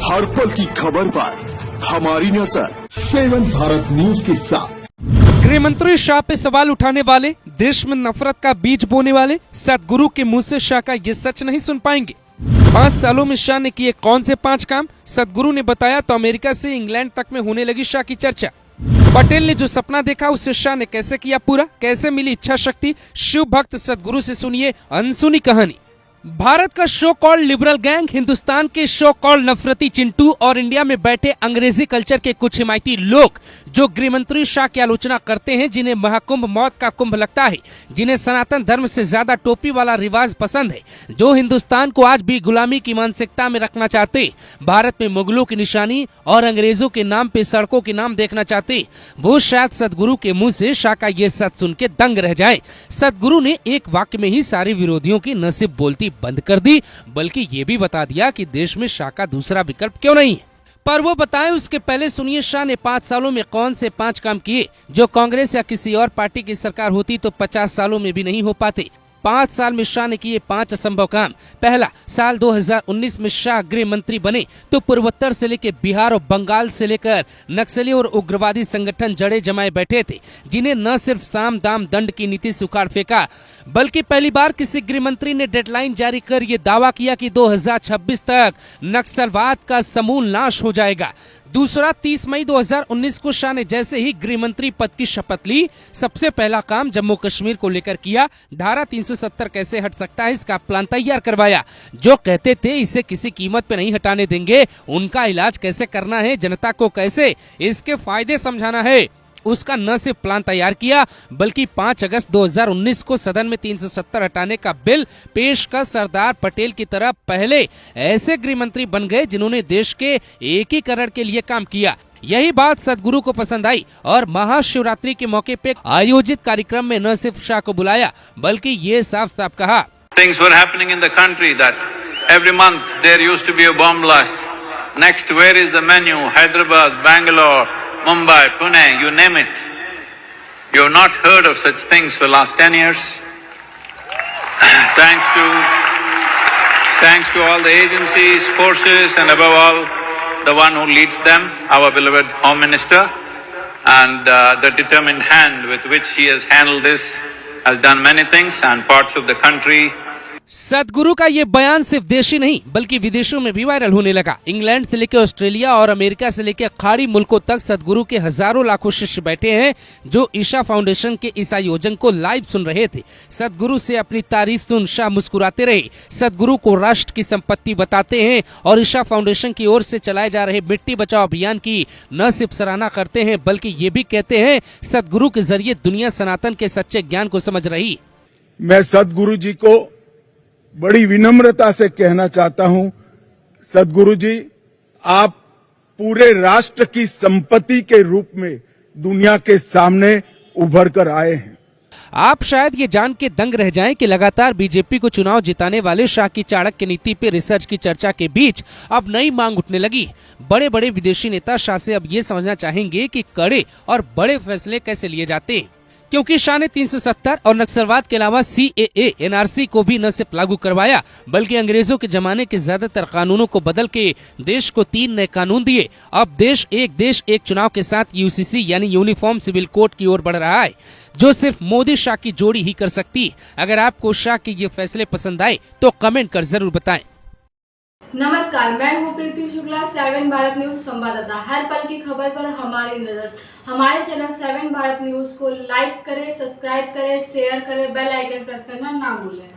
हर पल की खबर पर हमारी नजर 7 भारत न्यूज के साथ। गृह मंत्री शाह पे सवाल उठाने वाले, देश में नफरत का बीज बोने वाले सदगुरु के मुंह से शाह का ये सच नहीं सुन पाएंगे। 5 सालों में शाह ने किए कौन से 5 काम, सदगुरु ने बताया तो अमेरिका से इंग्लैंड तक में होने लगी शाह की चर्चा। पटेल ने जो सपना देखा उसे शाह ने कैसे किया पूरा, कैसे मिली इच्छा शक्ति, शिव भक्त सदगुरु से सुनिए अनसुनी कहानी। भारत का show called liberal gang, Hindustan के शो कॉल्ड नफरती चिंटू और इंडिया में बैठे अंग्रेजी कल्चर के कुछ हिमायती लोग जो गृहमंत्री शाह की आलोचना करते हैं, जिन्हें महाकुंभ मौत का कुंभ लगता है, जिन्हें सनातन धर्म से ज्यादा टोपी वाला रिवाज पसंद है, जो हिंदुस्तान को आज भी गुलामी की मानसिकता में रखना चाहते, भारत में मुगलों की निशानी और अंग्रेजों के नाम पे सड़कों के नाम देखना चाहते, वो शायद सदगुरु के मुंह से शाह का ये सच सुन के दंग रह जाए। सदगुरु ने एक वाक्य में ही सारे विरोधियों की न सिर्फ बोलती बंद कर दी, बल्कि ये भी बता दिया कि देश में शाह का दूसरा विकल्प क्यों नहीं है। पर वो बताएं उसके पहले सुनिए शाह ने 5 सालों में कौन से 5 काम किए जो कांग्रेस या किसी और पार्टी की सरकार होती तो 50 सालों में भी नहीं हो पाते। 5 साल में शाह ने किए 5 असंभव काम। पहला, साल 2019 में शाह गृह मंत्री बने तो पूर्वोत्तर से लेकर बिहार और बंगाल से लेकर नक्सली और उग्रवादी संगठन जड़े जमाए बैठे थे, जिन्हें न सिर्फ साम दाम दंड की नीति से उखाड़ फेंका, बल्कि पहली बार किसी गृह मंत्री ने डेडलाइन जारी कर ये दावा किया कि 2026 तक नक्सलवाद का समूल नाश हो जाएगा। दूसरा, 30 मई 2019 को शाह ने जैसे ही गृह मंत्री पद की शपथ ली, सबसे पहला काम जम्मू कश्मीर को लेकर किया। धारा 370 कैसे हट सकता है इसका प्लान तैयार करवाया। जो कहते थे इसे किसी कीमत पे नहीं हटाने देंगे, उनका इलाज कैसे करना है, जनता को कैसे इसके फायदे समझाना है, उसका न सिर्फ प्लान तैयार किया, बल्कि 5 अगस्त 2019 को सदन में 370 हटाने का बिल पेश कर सरदार पटेल की तरह पहले ऐसे गृह मंत्री बन गए जिन्होंने देश के एकीकरण के लिए काम किया। यही बात सदगुरु को पसंद आई और महाशिवरात्रि के मौके पे आयोजित कार्यक्रम में न सिर्फ शाह को बुलाया, बल्कि ये साफ साफ कहा, Things were happening in the country that every month there used to be a bomb blast. Next, where is the menu? Hyderabad, Bangalore, Mumbai, Pune, you name it. You have not heard of such things for the last 10 years. Thanks to all the agencies, forces, and above all, the one who leads them, our beloved Home Minister, and the determined hand with which he has handled this, has done many things, and parts of the country. सदगुरु का ये बयान सिर्फ देशी नहीं बल्कि विदेशों में भी वायरल होने लगा। इंग्लैंड से लेकर ऑस्ट्रेलिया और अमेरिका से लेकर खाड़ी मुल्कों तक सदगुरु के हजारों लाखों शिष्य बैठे हैं जो ईशा फाउंडेशन के इस आयोजन को लाइव सुन रहे थे। सदगुरु से अपनी तारीफ सुन शाह मुस्कुराते रहे, सदगुरु को राष्ट्र की संपत्ति बताते हैं और ईशा फाउंडेशन की ओर से चलाए जा रहे बेटी बचाओ अभियान की न सिर्फ सराहना करते हैं बल्कि ये भी कहते हैं सदगुरु के जरिए दुनिया सनातन के सच्चे ज्ञान को समझ रही। मैं सदगुरु जी को बड़ी विनम्रता से कहना चाहता हूं, सदगुरु जी, आप पूरे राष्ट्र की संपत्ति के रूप में दुनिया के सामने उभर कर आए हैं। आप शायद ये जान के दंग रह जाएं कि लगातार बीजेपी को चुनाव जिताने वाले शाह की चाणक्य नीति पे रिसर्च की चर्चा के बीच अब नई मांग उठने लगी। बड़े बड़े विदेशी नेता शाह से अब ये समझना चाहेंगे कि कड़े और बड़े फैसले कैसे लिए जाते हैं, क्योंकि शाह ने 370 और नक्सलवाद के अलावा CAA, NRC को भी न सिर्फ लागू करवाया बल्कि अंग्रेजों के जमाने के ज्यादातर कानूनों को बदल के देश को 3 नए कानून दिए। अब देश एक चुनाव के साथ UCC यानी यूनिफॉर्म सिविल कोड की ओर बढ़ रहा है, जो सिर्फ मोदी शाह की जोड़ी ही कर सकती। अगर आपको शाह के ये फैसले पसंद आए तो कमेंट कर जरूर बताएं। नमस्कार, मैं हूँ प्रीति शुक्ला, 7 भारत न्यूज संवाददाता। हर पल की खबर पर हमारी नजर। हमारे चैनल 7 भारत न्यूज को लाइक करें, सब्सक्राइब करें, शेयर करें, बेल आइकन प्रेस करना ना भूलें।